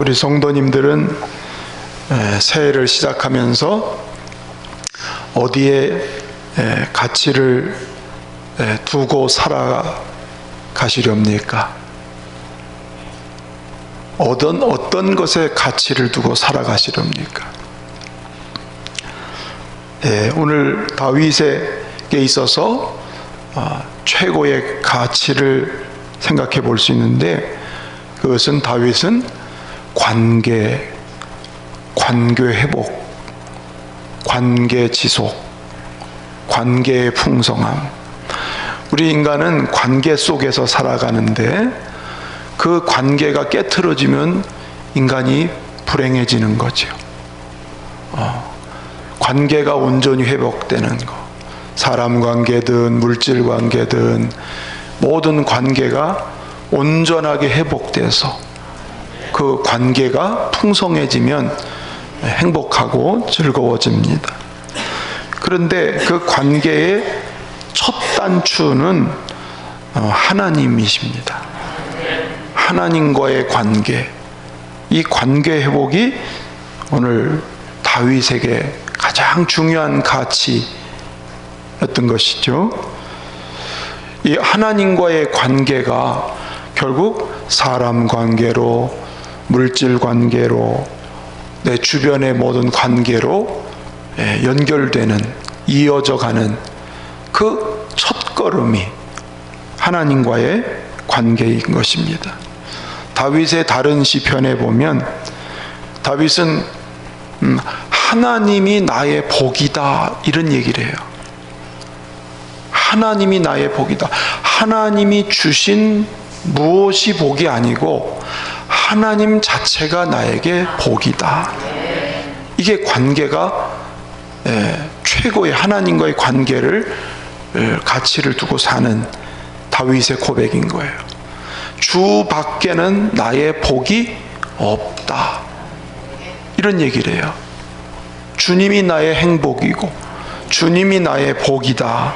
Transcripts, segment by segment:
우리 성도님들은 새해를 시작하면서 어디에 가치를 두고 살아가시렵니까? 어떤 것에 가치를 두고 살아가시렵니까? 오늘 다윗에게 있어서 최고의 가치를 생각해 볼 수 있는데, 그것은 다윗은 관계 회복, 관계 지속, 관계의 풍성함. 우리 인간은 관계 속에서 살아가는데 그 관계가 깨트려지면 인간이 불행해지는 거죠. 관계가 온전히 회복되는 거, 사람 관계든 물질 관계든 모든 관계가 온전하게 회복돼서 그 관계가 풍성해지면 행복하고 즐거워집니다. 그런데 그 관계의 첫 단추는 하나님이십니다. 하나님과의 관계, 이 관계 회복이 오늘 다윗에게 가장 중요한 가치였던 것이죠. 이 하나님과의 관계가 결국 사람 관계로, 물질 관계로, 내 주변의 모든 관계로 연결되는, 이어져 가는 그 첫걸음이 하나님과의 관계인 것입니다. 다윗의 다른 시편에 보면 다윗은 하나님이 나의 복이다 이런 얘기를 해요. 하나님이 나의 복이다. 하나님이 주신 무엇이 복이 아니고 하나님 자체가 나에게 복이다. 이게 관계가 최고의 하나님과의 관계를 가치를 두고 사는 다윗의 고백인 거예요. 주 밖에는 나의 복이 없다 이런 얘기를 해요. 주님이 나의 행복이고 주님이 나의 복이다.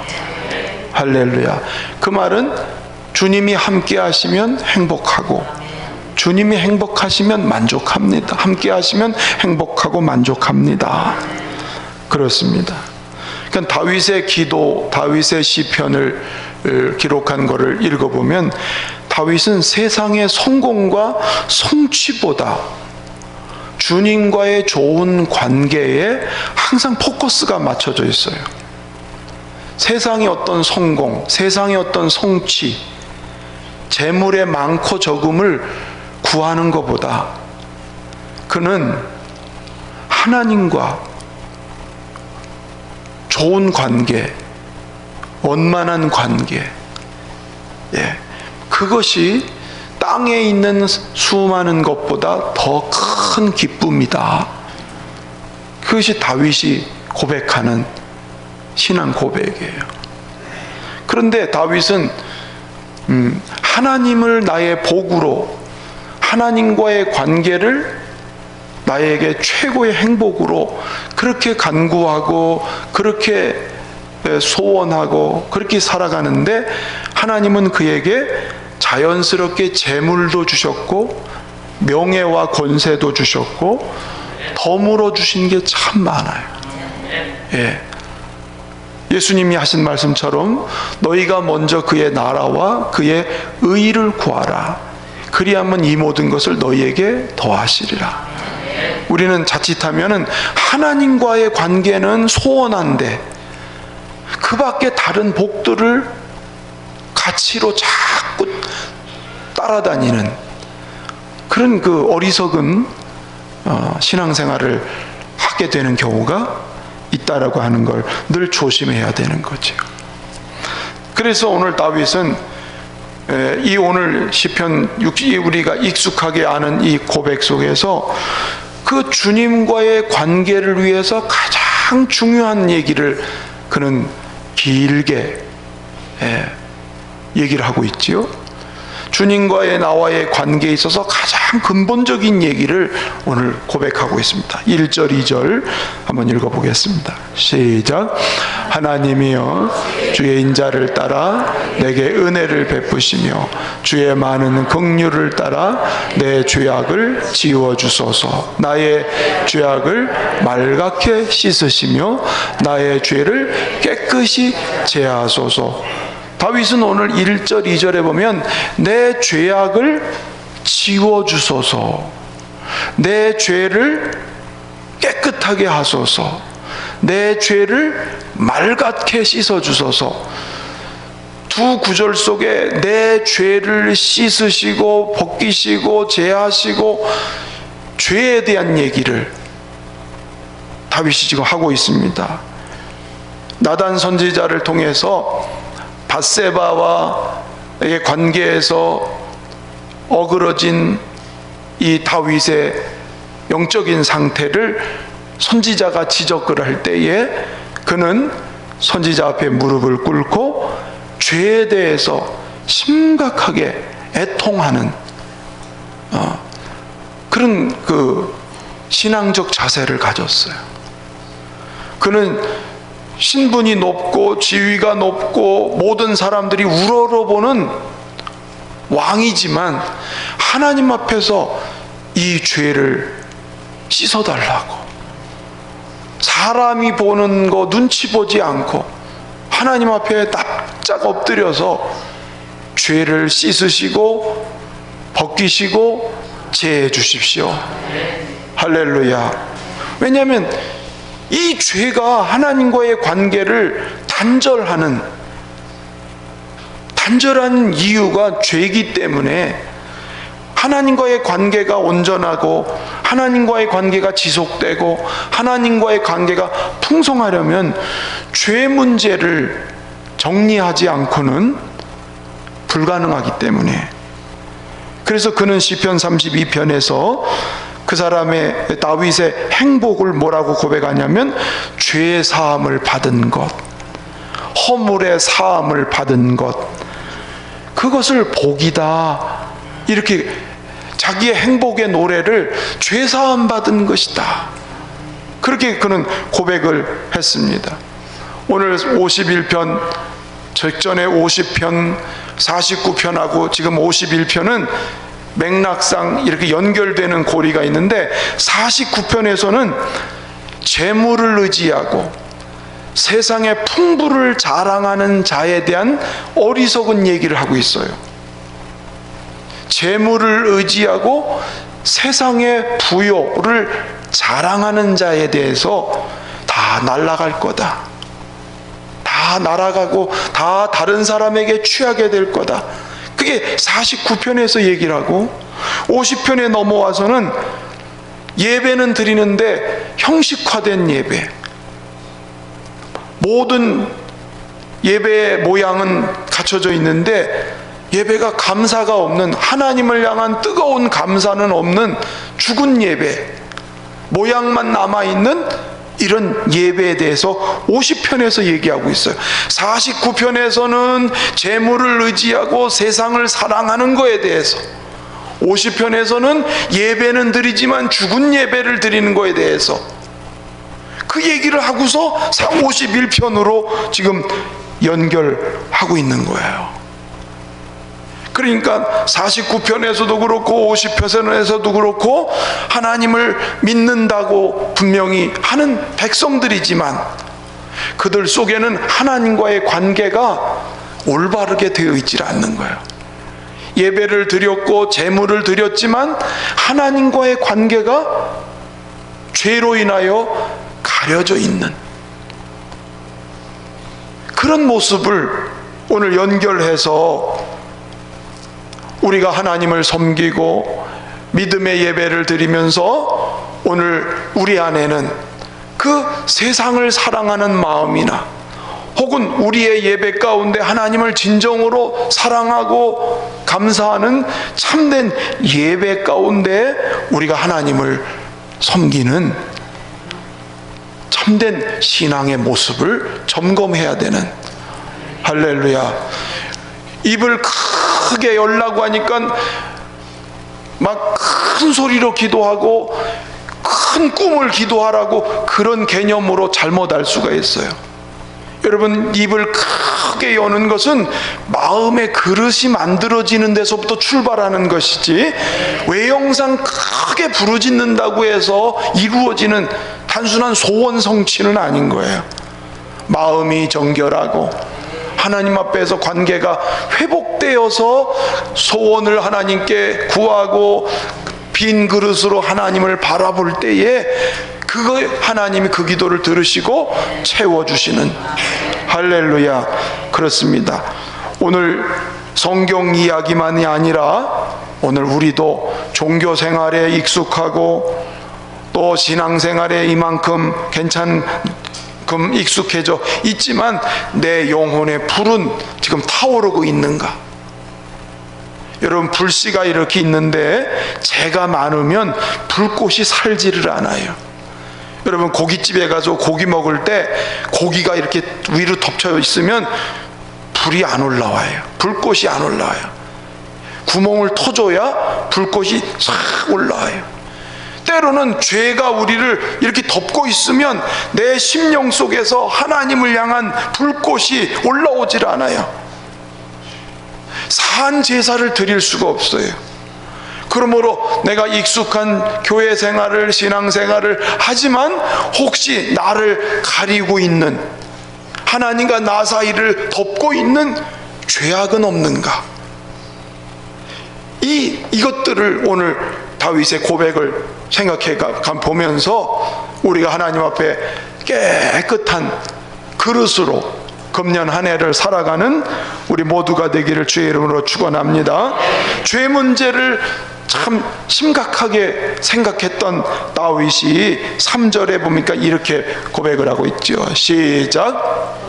할렐루야. 그 말은 주님이 함께 하시면 행복하고 주님이 행복하시면 만족합니다. 함께 하시면 행복하고 만족합니다. 그렇습니다. 그러니까 다윗의 기도, 다윗의 시편을 기록한 것을 읽어보면 다윗은 세상의 성공과 성취보다 주님과의 좋은 관계에 항상 포커스가 맞춰져 있어요. 세상의 어떤 성공, 세상의 어떤 성취, 재물의 많고 적음을 구하는 것보다 그는 하나님과 좋은 관계, 원만한 관계, 그것이 땅에 있는 수많은 것보다 더 큰 기쁨이다. 그것이 다윗이 고백하는 신앙 고백이에요. 그런데 다윗은 하나님을 나의 복으로, 하나님과의 관계를 나에게 최고의 행복으로 그렇게 간구하고 그렇게 소원하고 그렇게 살아가는데, 하나님은 그에게 자연스럽게 재물도 주셨고 명예와 권세도 주셨고 덤으로 주신 게 참 많아요. 예수님이 하신 말씀처럼 너희가 먼저 그의 나라와 그의 의를 구하라. 그리하면 이 모든 것을 너희에게 더하시리라. 우리는 자칫하면은 하나님과의 관계는 소원한데 그 밖에 다른 복들을 가치로 자꾸 따라다니는 그런 그 어리석은 신앙생활을 하게 되는 경우가 있다라고 하는 걸 늘 조심해야 되는 거죠. 그래서 오늘 다윗은 이 오늘 시편 60, 우리가 익숙하게 아는 이 고백 속에서 그 주님과의 관계를 위해서 가장 중요한 얘기를 그는 길게 얘기를 하고 있지요. 주님과의 나와의 관계에 있어서 가장 근본적인 얘기를 오늘 고백하고 있습니다. 1절, 2절 한번 읽어보겠습니다. 시작. 하나님이여 주의 인자를 따라 내게 은혜를 베푸시며 주의 많은 긍휼을 따라 내 죄악을 지워주소서. 나의 죄악을 말갛게 씻으시며 나의 죄를 깨끗이 제하소서. 다윗은 오늘 1절, 2절에 보면 내 죄악을 지워주소서, 내 죄를 깨끗하게 하소서, 내 죄를 말갛게 씻어주소서. 두 구절 속에 내 죄를 씻으시고 벗기시고 제하시고 죄에 대한 얘기를 다윗이 지금 하고 있습니다. 나단 선지자를 통해서 밧세바와의 관계에서 어그러진 이 다윗의 영적인 상태를 선지자가 지적을 할 때에 그는 선지자 앞에 무릎을 꿇고 죄에 대해서 심각하게 애통하는 그런 신앙적 자세를 가졌어요. 그는 신분이 높고 지위가 높고 모든 사람들이 우러러보는 왕이지만 하나님 앞에서 이 죄를 씻어달라고, 사람이 보는 거 눈치 보지 않고 하나님 앞에 납작 엎드려서 죄를 씻으시고 벗기시고 제해 주십시오. 할렐루야. 왜냐하면 이 죄가 하나님과의 관계를 단절한 이유가 죄이기 때문에 하나님과의 관계가 온전하고 하나님과의 관계가 지속되고 하나님과의 관계가 풍성하려면 죄 문제를 정리하지 않고는 불가능하기 때문에, 그래서 그는 시편 32편에서 그 사람의 다윗의 행복을 뭐라고 고백하냐면 죄의 사함을 받은 것, 허물의 사함을 받은 것, 그것을 복이다, 이렇게 자기의 행복의 노래를 죄 사함 받은 것이다, 그렇게 그는 고백을 했습니다. 오늘 51편, 직전에 50편, 49편하고 지금 51편은 맥락상 이렇게 연결되는 고리가 있는데 49편에서는 재물을 의지하고 세상의 풍부를 자랑하는 자에 대한 어리석은 얘기를 하고 있어요. 재물을 의지하고 세상의 부요를 자랑하는 자에 대해서 다 날아갈 거다, 다 날아가고 다 다른 사람에게 취하게 될 거다, 그게 49편에서 얘기를 하고 50편에 넘어와서는 예배는 드리는데 형식화된 예배, 모든 예배의 모양은 갖춰져 있는데 예배가 감사가 없는, 하나님을 향한 뜨거운 감사는 없는 죽은 예배, 모양만 남아있는 이런 예배에 대해서 50편에서 얘기하고 있어요. 49편에서는 재물을 의지하고 세상을 사랑하는 거에 대해서, 50편에서는 예배는 드리지만 죽은 예배를 드리는 거에 대해서 그 얘기를 하고서 51편으로 지금 연결하고 있는 거예요. 그러니까 49편에서도 그렇고 50편에서도 그렇고 하나님을 믿는다고 분명히 하는 백성들이지만 그들 속에는 하나님과의 관계가 올바르게 되어 있지 않는 거예요. 예배를 드렸고 제물을 드렸지만 하나님과의 관계가 죄로 인하여 가려져 있는 그런 모습을 오늘 연결해서 우리가 하나님을 섬기고 믿음의 예배를 드리면서 오늘 우리 안에는 그 세상을 사랑하는 마음이나 혹은 우리의 예배 가운데 하나님을 진정으로 사랑하고 감사하는 참된 예배 가운데 우리가 하나님을 섬기는 참된 신앙의 모습을 점검해야 되는, 할렐루야, 입을 크게 열라고 하니까 막 큰 소리로 기도하고 큰 꿈을 기도하라고 그런 개념으로 잘못 알 수가 있어요. 여러분, 입을 크게 여는 것은 마음의 그릇이 만들어지는 데서부터 출발하는 것이지, 외형상 크게 부르짖는다고 해서 이루어지는 단순한 소원 성취는 아닌 거예요. 마음이 정결하고 하나님 앞에서 관계가 회복되어서 소원을 하나님께 구하고 빈 그릇으로 하나님을 바라볼 때에 하나님이 그 기도를 들으시고 채워주시는, 할렐루야. 그렇습니다. 오늘 성경 이야기만이 아니라 오늘 우리도 종교 생활에 익숙하고 또 신앙생활에 이만큼 괜찮금 익숙해져 있지만 내 영혼의 불은 지금 타오르고 있는가? 여러분, 불씨가 이렇게 있는데 재가 많으면 불꽃이 살지를 않아요. 여러분, 고깃집에 가서 고기 먹을 때 고기가 이렇게 위로 덮쳐 있으면 불이 안 올라와요. 불꽃이 안 올라와요. 구멍을 터줘야 불꽃이 싹 올라와요. 때로는 죄가 우리를 이렇게 덮고 있으면 내 심령 속에서 하나님을 향한 불꽃이 올라오질 않아요. 산 제사를 드릴 수가 없어요. 그러므로 내가 익숙한 교회 생활을, 신앙 생활을 하지만 혹시 나를 가리고 있는, 하나님과 나 사이를 덮고 있는 죄악은 없는가? 이것들을 오늘 다윗의 고백을 생각해 보면서 우리가 하나님 앞에 깨끗한 그릇으로 금년 한 해를 살아가는 우리 모두가 되기를 주의 이름으로 축원합니다. 죄 문제를 참 심각하게 생각했던 다윗이 3절에 보니까 이렇게 고백을 하고 있죠. 시작.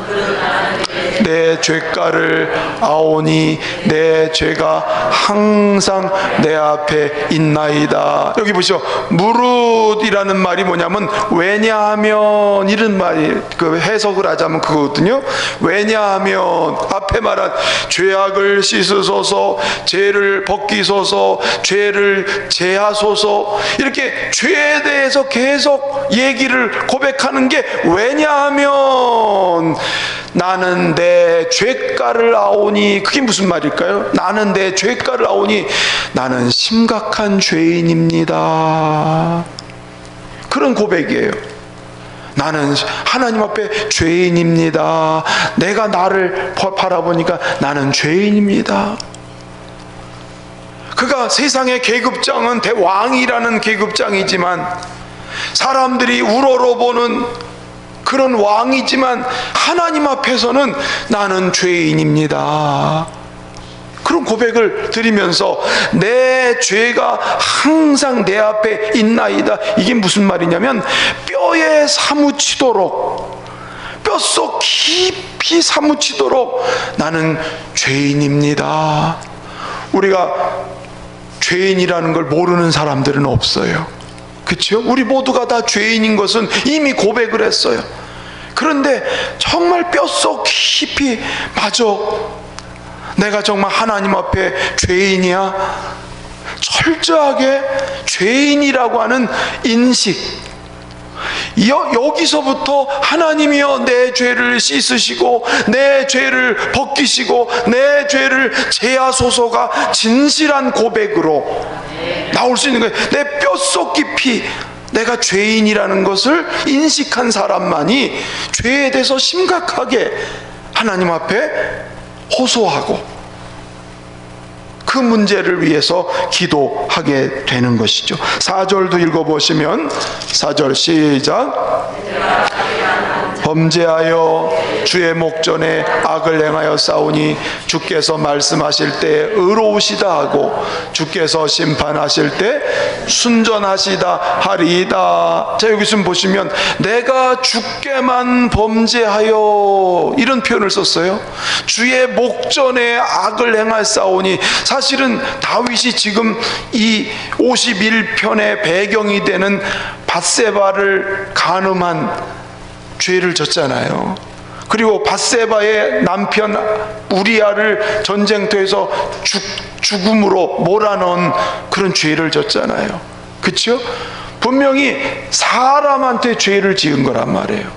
내 죄가를 아오니 내 죄가 항상 내 앞에 있나이다. 여기 보시죠. 무릇이라는 말이 뭐냐면 왜냐하면, 이런 말이 그 해석을 하자면 그거거든요. 왜냐하면 앞에 말한 죄악을 씻으소서, 죄를 벗기소서, 죄를 제하소서, 이렇게 죄에 대해서 계속 얘기를 고백하는 게 왜냐하면 나는 내 죄가를 아오니, 그게 무슨 말일까요? 나는 내 죄가를 아오니 나는 심각한 죄인입니다. 그런 고백이에요. 나는 하나님 앞에 죄인입니다. 내가 나를 바라보니까 나는 죄인입니다. 그가 세상의 계급장은 대왕이라는 계급장이지만, 사람들이 우러러보는 그런 왕이지만 하나님 앞에서는 나는 죄인입니다. 그런 고백을 드리면서 내 죄가 항상 내 앞에 있나이다. 이게 무슨 말이냐면 뼈에 사무치도록, 뼛속 깊이 사무치도록 나는 죄인입니다. 우리가 죄인이라는 걸 모르는 사람들은 없어요. 그렇죠? 우리 모두가 다 죄인인 것은 이미 고백을 했어요. 그런데 정말 뼛속 깊이, 맞아, 내가 정말 하나님 앞에 죄인이야, 철저하게 죄인이라고 하는 인식, 여기서부터 하나님이여 내 죄를 씻으시고 내 죄를 벗기시고 내 죄를 제하소서가 진실한 고백으로 나올 수 있는 거예요. 내 뼛속 깊이 내가 죄인이라는 것을 인식한 사람만이 죄에 대해서 심각하게 하나님 앞에 호소하고 그 문제를 위해서 기도하게 되는 것이죠. 4절도 읽어보시면, 4절 시작. 범죄하여 주의 목전에 악을 행하여 싸우니 주께서 말씀하실 때 의로우시다 하고 주께서 심판하실 때 순전하시다 하리이다. 자, 여기 좀 보시면 내가 주께만 범죄하여, 이런 표현을 썼어요. 주의 목전에 악을 행하여 싸우니, 사실은 다윗이 지금 이 51편의 배경이 되는 밧세바를 간음한 죄를 졌잖아요. 그리고 밧세바의 남편 우리아를 전쟁터에서 죽음으로 몰아넣은 그런 죄를 졌잖아요. 그렇죠? 분명히 사람한테 죄를 지은 거란 말이에요.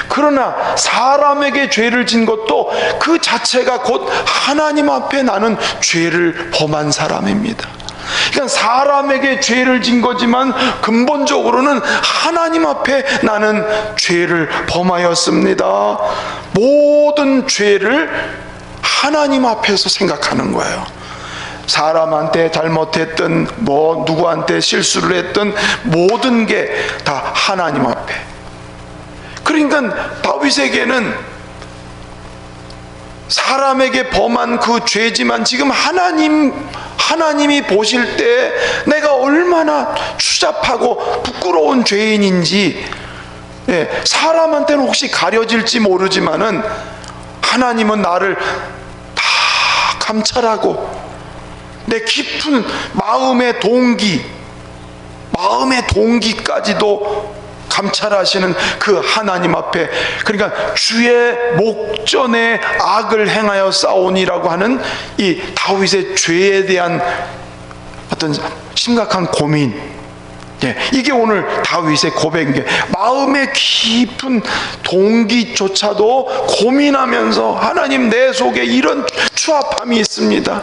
그러나 사람에게 죄를 진 것도 그 자체가 곧 하나님 앞에 나는 죄를 범한 사람입니다. 그러니까 사람에게 죄를 진 거지만 근본적으로는 하나님 앞에 나는 죄를 범하였습니다. 모든 죄를 하나님 앞에서 생각하는 거예요. 사람한테 잘못했든 누구한테 실수를 했든 모든 게 다 하나님 앞에. 그러니까 다윗에게는 사람에게 범한 그 죄지만 지금 하나님이 보실 때 내가 얼마나 추잡하고 부끄러운 죄인인지, 사람한테는 혹시 가려질지 모르지만은 하나님은 나를 다 감찰하고 내 깊은 마음의 동기까지도 감찰하시는 그 하나님 앞에, 그러니까 주의 목전에 악을 행하여 싸우니라고 하는 이 다윗의 죄에 대한 어떤 심각한 고민, 이게 오늘 다윗의 고백인 게 마음의 깊은 동기조차도 고민하면서 하나님, 내 속에 이런 추합함이 있습니다.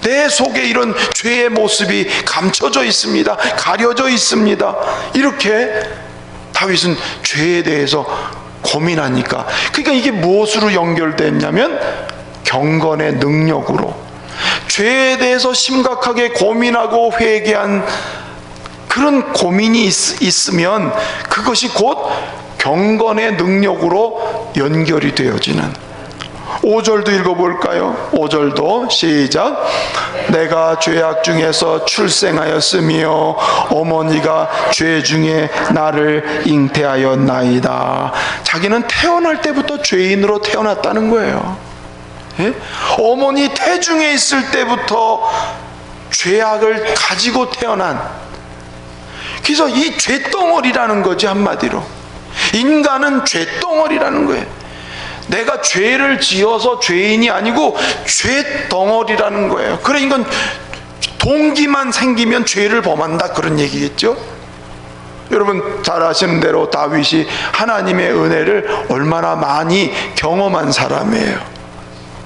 내 속에 이런 죄의 모습이 감춰져 있습니다. 가려져 있습니다. 이렇게 다윗은 죄에 대해서 고민하니까, 그러니까 이게 무엇으로 연결됐냐면 경건의 능력으로, 죄에 대해서 심각하게 고민하고 회개한 그런 고민이 있으면 그것이 곧 경건의 능력으로 연결이 되어지는. 5절도 읽어볼까요? 5절도 시작. 내가 죄악 중에서 출생하였으며 어머니가 죄 중에 나를 잉태하였나이다. 자기는 태어날 때부터 죄인으로 태어났다는 거예요. 어머니 태중에 있을 때부터 죄악을 가지고 태어난, 그래서 이 죄덩어리라는 거지. 한마디로 인간은 죄덩어리라는 거예요. 내가 죄를 지어서 죄인이 아니고 죄덩어리라는 거예요. 그러니까 동기만 생기면 죄를 범한다, 그런 얘기겠죠. 여러분 잘 아시는 대로 다윗이 하나님의 은혜를 얼마나 많이 경험한 사람이에요.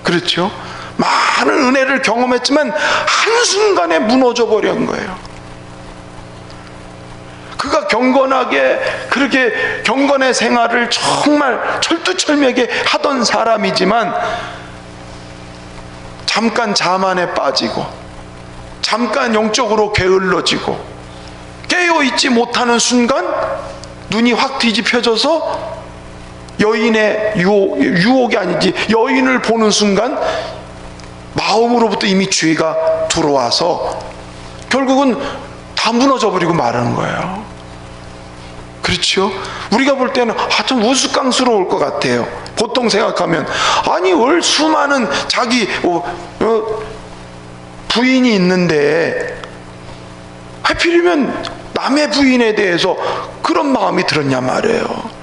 그렇죠? 많은 은혜를 경험했지만 한순간에 무너져 버린 거예요. 그가 경건하게 그렇게 경건의 생활을 정말 철두철미하게 하던 사람이지만 잠깐 자만에 빠지고 잠깐 영적으로 게을러지고 깨어있지 못하는 순간 눈이 확 뒤집혀져서 여인의 유혹이 아니지, 여인을 보는 순간 마음으로부터 이미 죄가 들어와서 결국은 다 무너져 버리고 말하는 거예요. 그렇죠? 우리가 볼 때는 좀 우스꽝스러울 것 같아요. 보통 생각하면 아니 월 수많은 자기 부인이 있는데 하필이면 남의 부인에 대해서 그런 마음이 들었냐 말이에요.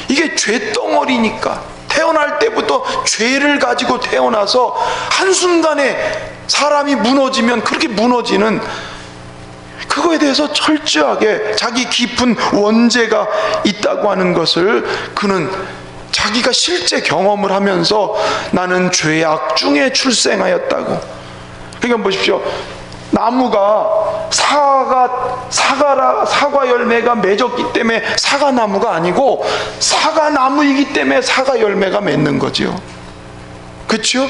이게 죄덩어리니까 태어날 때부터 죄를 가지고 태어나서 한순간에 사람이 무너지면 그렇게 무너지는, 그거에 대해서 철저하게 자기 깊은 원죄가 있다고 하는 것을 그는 자기가 실제 경험을 하면서 나는 죄악 중에 출생하였다고. 그러니까 보십시오. 나무가 사과 열매가 맺었기 때문에 사과나무가 아니고 사과나무이기 때문에 사과 열매가 맺는 거죠. 그렇죠?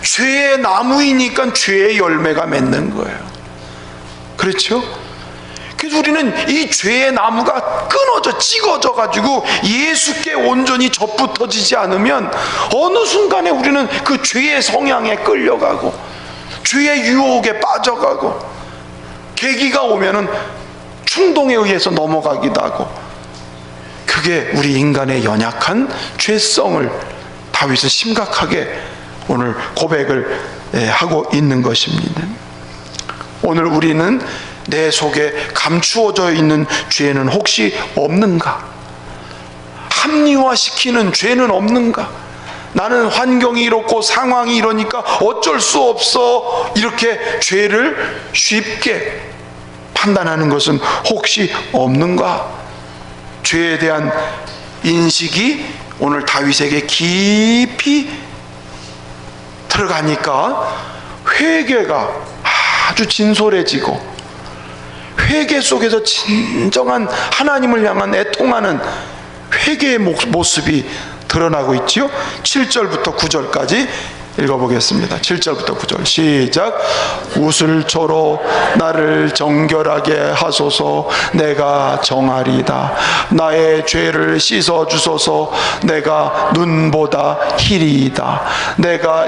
죄의 나무이니까 죄의 열매가 맺는 거예요. 그렇죠? 그래서 우리는 이 죄의 나무가 끊어져 찍어져 가지고 예수께 온전히 접붙어지지 않으면 어느 순간에 우리는 그 죄의 성향에 끌려가고 죄의 유혹에 빠져가고 계기가 오면은 충동에 의해서 넘어가기도 하고, 그게 우리 인간의 연약한 죄성을 다윗은 심각하게 오늘 고백을 하고 있는 것입니다. 오늘 우리는 내 속에 감추어져 있는 죄는 혹시 없는가? 합리화시키는 죄는 없는가? 나는 환경이 이렇고 상황이 이러니까 어쩔 수 없어, 이렇게 죄를 쉽게 판단하는 것은 혹시 없는가? 죄에 대한 인식이 오늘 다윗에게 깊이 들어가니까 회개가 아주 진솔해지고, 회개 속에서 진정한 하나님을 향한 애통하는 회개의 모습이 드러나고 있지요. 7절부터 9절까지 읽어보겠습니다. 7절부터 9절 시작. 우슬초로 나를 정결하게 하소서. 내가 정하리다. 나의 죄를 씻어주소서. 내가 눈보다 희리이다.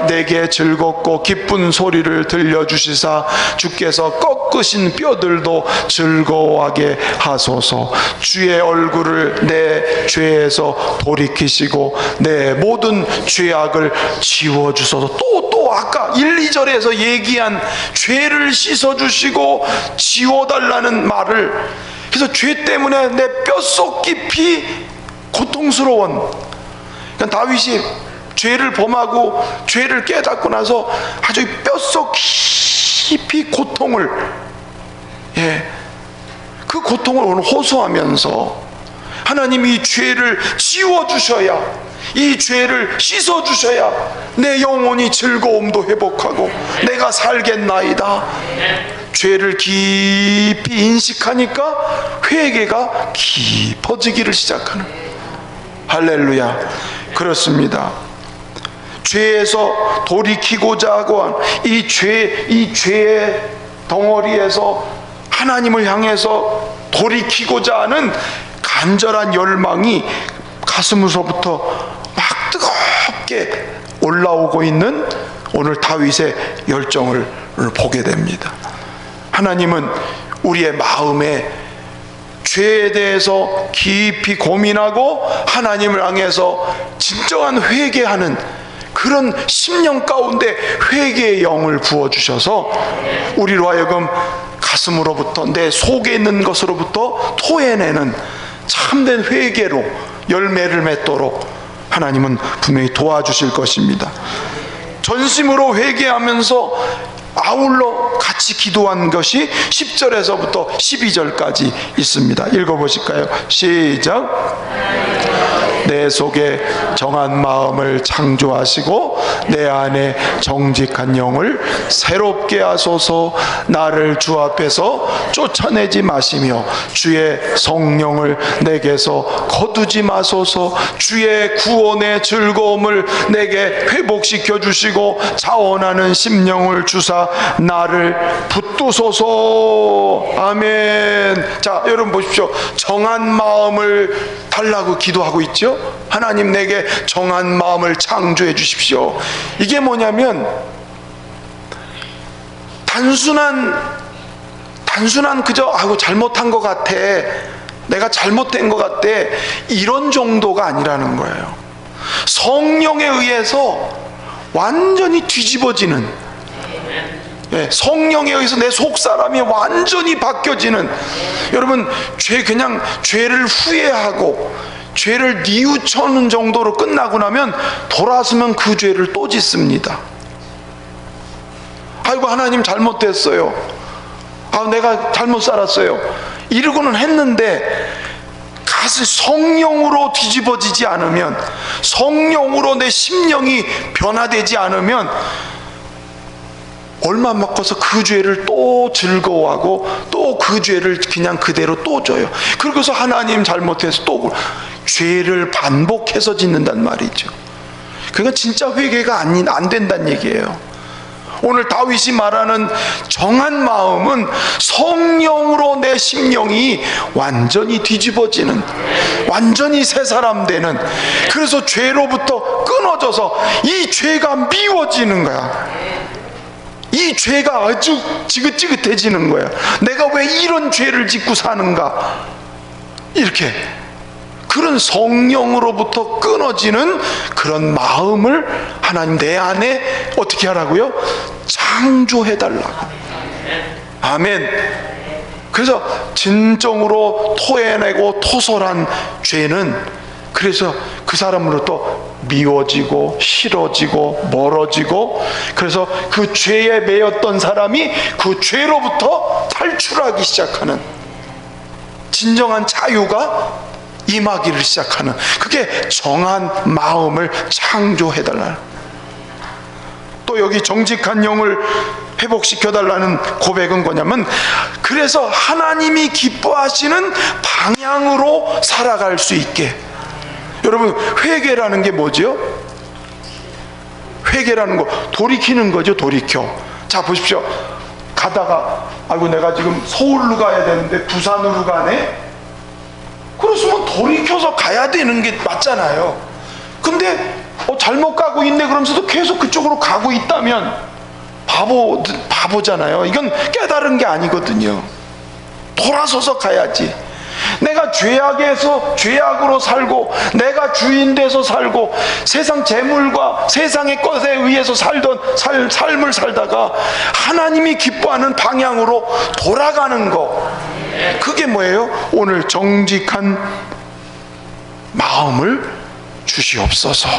내게 즐겁고 기쁜 소리를 들려주시사 주께서 꺾으신 뼈들도 즐거워하게 하소서. 주의 얼굴을 내 죄에서 돌이키시고 내 모든 죄악을 지워주소서. 또 아까 1, 2절에서 얘기한 죄를 씻어주시고 지워달라는 말을, 그래서 죄 때문에 내 뼛속 깊이 고통스러운, 그러니까 다윗이 죄를 범하고 죄를 깨닫고 나서 아주 뼛속 깊이 고통을, 그 고통을 오늘 호소하면서 하나님이 이 죄를 지워주셔야, 이 죄를 씻어주셔야 내 영혼이 즐거움도 회복하고 내가 살겠나이다. 죄를 깊이 인식하니까 회개가 깊어지기를 시작하는, 할렐루야. 그렇습니다. 죄에서 돌이키고자 하고 한 이 죄의 덩어리에서 하나님을 향해서 돌이키고자 하는 간절한 열망이 가슴으로부터 막 뜨겁게 올라오고 있는 오늘 다윗의 열정을 보게 됩니다. 하나님은 우리의 마음에 죄에 대해서 깊이 고민하고 하나님을 향해서 진정한 회개하는 그런 심령 가운데 회개의 영을 부어주셔서 우리로 하여금 가슴으로부터, 내 속에 있는 것으로부터 토해내는 참된 회개로 열매를 맺도록 하나님은 분명히 도와주실 것입니다. 전심으로 회개하면서 아울러 같이 기도한 것이 10절에서부터 12절까지 있습니다. 읽어보실까요? 시작. 내 속에 정한 마음을 창조하시고 내 안에 정직한 영을 새롭게 하소서. 나를 주 앞에서 쫓아내지 마시며 주의 성령을 내게서 거두지 마소서. 주의 구원의 즐거움을 내게 회복시켜 주시고 자원하는 심령을 주사 나를 붙드소서. 아멘. 자, 여러분 보십시오. 정한 마음을 달라고 기도하고 있죠. 하나님 내게 정한 마음을 창조해 주십시오. 이게 뭐냐면 단순한 그저 잘못한 것 같아, 내가 잘못된 것 같아, 이런 정도가 아니라는 거예요. 성령에 의해서 완전히 뒤집어지는, 성령에 의해서 내 속사람이 완전히 바뀌어지는, 여러분 그냥 죄를 후회하고 죄를 뉘우쳐는 정도로 끝나고 나면 돌아서면 그 죄를 또 짓습니다. 아이고 하나님 잘못됐어요, 내가 잘못 살았어요, 이러고는 했는데 가슴 성령으로 뒤집어지지 않으면, 성령으로 내 심령이 변화되지 않으면 얼마 먹고서 그 죄를 또 즐거워하고 또 그 죄를 그냥 그대로 또 져요. 그러고서 하나님 잘못해서 또 죄를 반복해서 짓는단 말이죠. 그러니까 진짜 회개가 안 된다는 얘기예요. 오늘 다윗이 말하는 정한 마음은 성령으로 내 심령이 완전히 뒤집어지는, 완전히 새 사람 되는, 그래서 죄로부터 끊어져서 이 죄가 미워지는 거야. 이 죄가 아주 지긋지긋해지는 거야. 내가 왜 이런 죄를 짓고 사는가, 이렇게 그런 성령으로부터 끊어지는 그런 마음을 하나님 내 안에 어떻게 하라고요? 창조해달라고. 아멘. 그래서 진정으로 토해내고 토설한 죄는 그래서 그 사람으로부터 미워지고 싫어지고 멀어지고, 그래서 그 죄에 매였던 사람이 그 죄로부터 탈출하기 시작하는, 진정한 자유가 임하기를 시작하는, 그게 정한 마음을 창조해달라는, 또 여기 정직한 영을 회복시켜달라는 고백은 뭐냐면, 그래서 하나님이 기뻐하시는 방향으로 살아갈 수 있게. 여러분, 회개라는 게 뭐죠? 회개라는 거 돌이키는 거죠. 돌이켜. 자 보십시오. 가다가 아이고 내가 지금 서울로 가야 되는데 부산으로 가네. 그렇으면 돌이켜서 가야 되는 게 맞잖아요. 근데 잘못 가고 있네 그러면서도 계속 그쪽으로 가고 있다면 바보잖아요. 이건 깨달은 게 아니거든요. 돌아서서 가야지. 내가 죄악에서 죄악으로 살고, 내가 주인 돼서 살고, 세상 재물과 세상의 것에 의해서 살던 삶을 살다가 하나님이 기뻐하는 방향으로 돌아가는 거, 그게 뭐예요? 오늘 정직한 마음을 주시옵소서.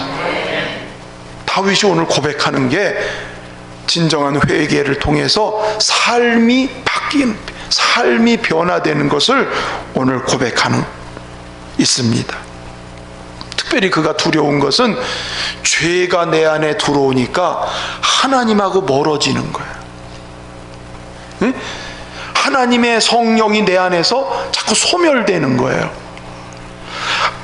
다윗이 오늘 고백하는 게 진정한 회개를 통해서 삶이 바뀐, 삶이 변화되는 것을 오늘 고백하는 있습니다. 특별히 그가 두려운 것은 죄가 내 안에 들어오니까 하나님하고 멀어지는 거예요. 응? 하나님의 성령이 내 안에서 자꾸 소멸되는 거예요.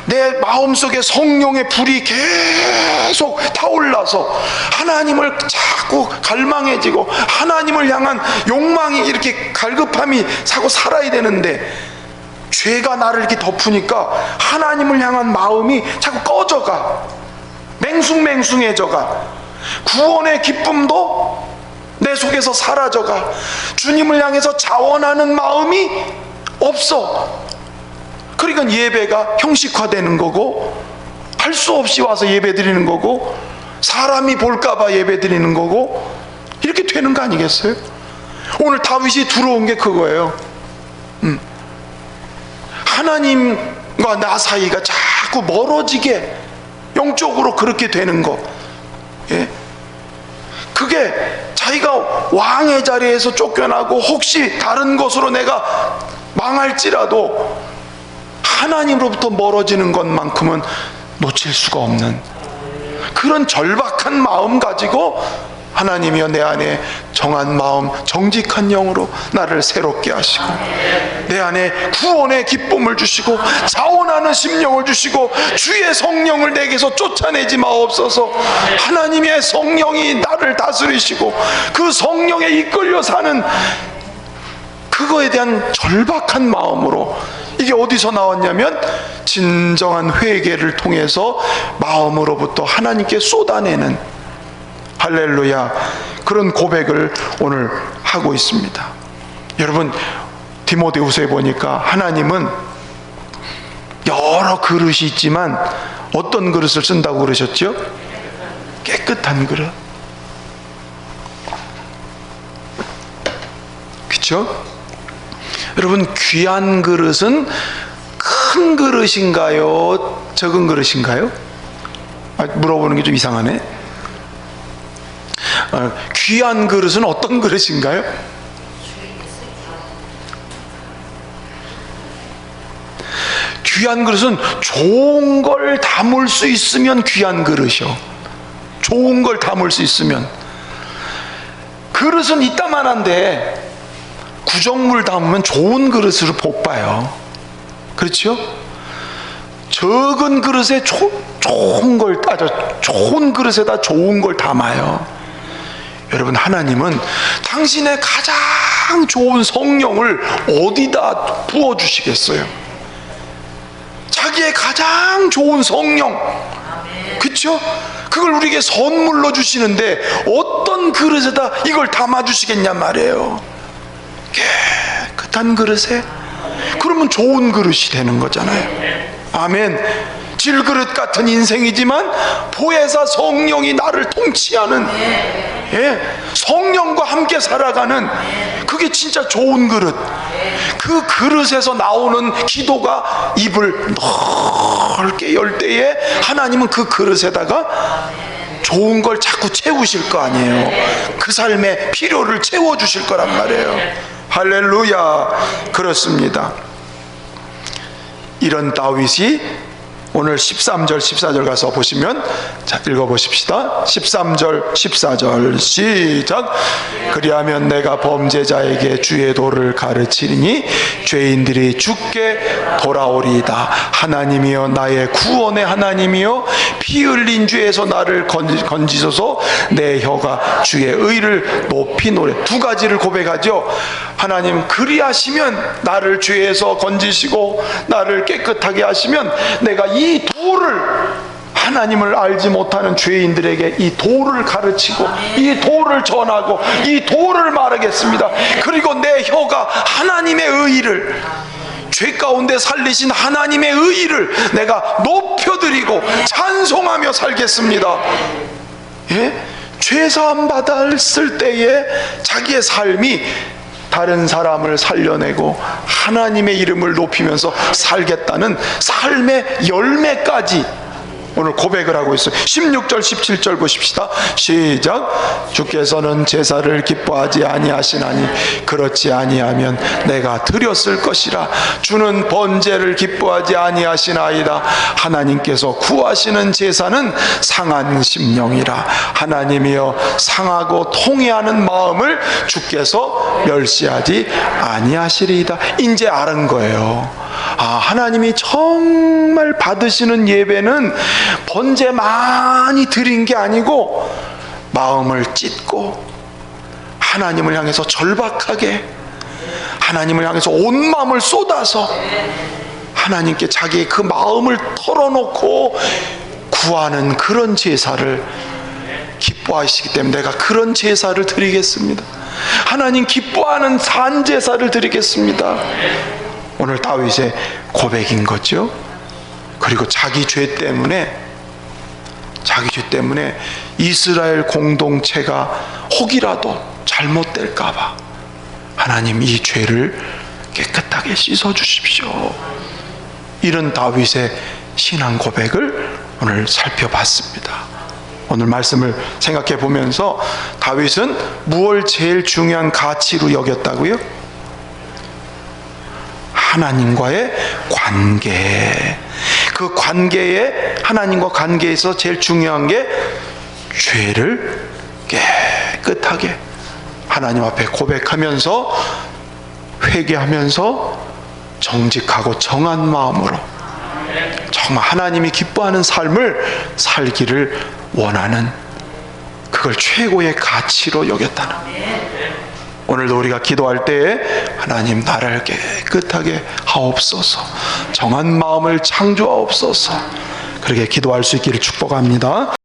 내 마음속에 성령의 불이 계속 타올라서 하나님을 자꾸 갈망해지고, 하나님을 향한 욕망이 이렇게 갈급함이 자꾸 살아야 되는데, 죄가 나를 이렇게 덮으니까 하나님을 향한 마음이 자꾸 꺼져가, 맹숭맹숭해져가, 구원의 기쁨도 내 속에서 사라져가, 주님을 향해서 자원하는 마음이 없어. 그러니까 예배가 형식화되는 거고, 할 수 없이 와서 예배 드리는 거고, 사람이 볼까봐 예배 드리는 거고, 이렇게 되는 거 아니겠어요? 오늘 다윗이 들어온 게 그거예요. 하나님과 나 사이가 자꾸 멀어지게, 영적으로 그렇게 되는 거. 예? 그게 자기가 왕의 자리에서 쫓겨나고 혹시 다른 것으로 내가 망할지라도 하나님으로부터 멀어지는 것만큼은 놓칠 수가 없는 그런 절박한 마음 가지고, 하나님이여 내 안에 정한 마음, 정직한 영으로 나를 새롭게 하시고, 내 안에 구원의 기쁨을 주시고 자원하는 심령을 주시고, 주의 성령을 내게서 쫓아내지 마옵소서. 하나님의 성령이 나를 다스리시고 그 성령에 이끌려 사는 그거에 대한 절박한 마음으로, 이게 어디서 나왔냐면 진정한 회개를 통해서 마음으로부터 하나님께 쏟아내는, 할렐루야, 그런 고백을 오늘 하고 있습니다. 여러분, 디모데후서에 보니까 하나님은 여러 그릇이 있지만 어떤 그릇을 쓴다고 그러셨죠? 깨끗한 그릇. 그렇죠? 여러분, 귀한 그릇은 큰 그릇인가요? 적은 그릇인가요? 물어보는 게 좀 이상하네. 귀한 그릇은 어떤 그릇인가요? 귀한 그릇은 좋은 걸 담을 수 있으면 귀한 그릇이요. 좋은 걸 담을 수 있으면. 그릇은 이따만한데 구정물 담으면 좋은 그릇으로 못 봐요. 그렇죠? 적은 그릇에 좋은 걸 좋은 그릇에다 좋은 걸 담아요. 여러분, 하나님은 당신의 가장 좋은 성령을 어디다 부어주시겠어요? 자기의 가장 좋은 성령, 그렇죠? 그걸 우리에게 선물로 주시는데 어떤 그릇에다 이걸 담아주시겠냐 말이에요. 깨끗한 그릇에. 그러면 좋은 그릇이 되는 거잖아요. 아멘. 질그릇 같은 인생이지만 보혜사 성령이 나를 통치하는 예, 성령과 함께 살아가는, 그게 진짜 좋은 그릇. 그 그릇에서 나오는 기도가 입을 넓게 열 때에 하나님은 그 그릇에다가 좋은 걸 자꾸 채우실 거 아니에요. 그 삶의 필요를 채워주실 거란 말이에요. 할렐루야. 그렇습니다. 이런 다윗이 오늘 13절 14절 가서 보시면, 자, 읽어보십시다. 13절 14절 시작. 그리하면 내가 범죄자에게 주의 도를 가르치리니 죄인들이 주께 돌아오리이다. 하나님이여 나의 구원의 하나님이여 피 흘린 죄에서 나를 건지소서. 내 혀가 주의 의를 높이 노래. 두 가지를 고백하죠. 하나님, 그리하시면 나를 죄에서 건지시고 나를 깨끗하게 하시면 내가 이 도를, 하나님을 알지 못하는 죄인들에게 이 도를 가르치고 이 도를 전하고 이 도를 말하겠습니다. 그리고 내 혀가 하나님의 의의를, 죄 가운데 살리신 하나님의 의의를 내가 높여드리고 찬송하며 살겠습니다. 예? 죄사함 받았을 때에 자기의 삶이 다른 사람을 살려내고 하나님의 이름을 높이면서 살겠다는 삶의 열매까지 오늘 고백을 하고 있어요. 16절 17절 보십시다. 시작. 주께서는 제사를 기뻐하지 아니하시나니 그렇지 아니하면 내가 드렸을 것이라. 주는 번제를 기뻐하지 아니하시나이다. 하나님께서 구하시는 제사는 상한 심령이라. 하나님이여 상하고 통회하는 마음을 주께서 멸시하지 아니하시리이다. 이제 아는 거예요. 아, 하나님이 정말 받으시는 예배는 번제 많이 드린 게 아니고 마음을 찢고 하나님을 향해서 절박하게, 하나님을 향해서 온 마음을 쏟아서 하나님께 자기의 그 마음을 털어놓고 구하는 그런 제사를 기뻐하시기 때문에 내가 그런 제사를 드리겠습니다. 하나님 기뻐하는 산 제사를 드리겠습니다. 오늘 다윗의 고백인 거죠. 그리고 자기 죄 때문에 이스라엘 공동체가 혹이라도 잘못될까봐 하나님 이 죄를 깨끗하게 씻어 주십시오. 이런 다윗의 신앙 고백을 오늘 살펴봤습니다. 오늘 말씀을 생각해 보면서 다윗은 무엇을 제일 중요한 가치로 여겼다고요? 하나님과의 관계. 그 관계에, 하나님과 관계에서 제일 중요한 게 죄를 깨끗하게 하나님 앞에 고백하면서 회개하면서 정직하고 정한 마음으로 정말 하나님이 기뻐하는 삶을 살기를 원하는, 그걸 최고의 가치로 여겼다는. 오늘도 우리가 기도할 때에 하나님 나를 깨끗하게 하옵소서, 정한 마음을 창조하옵소서, 그렇게 기도할 수 있기를 축복합니다.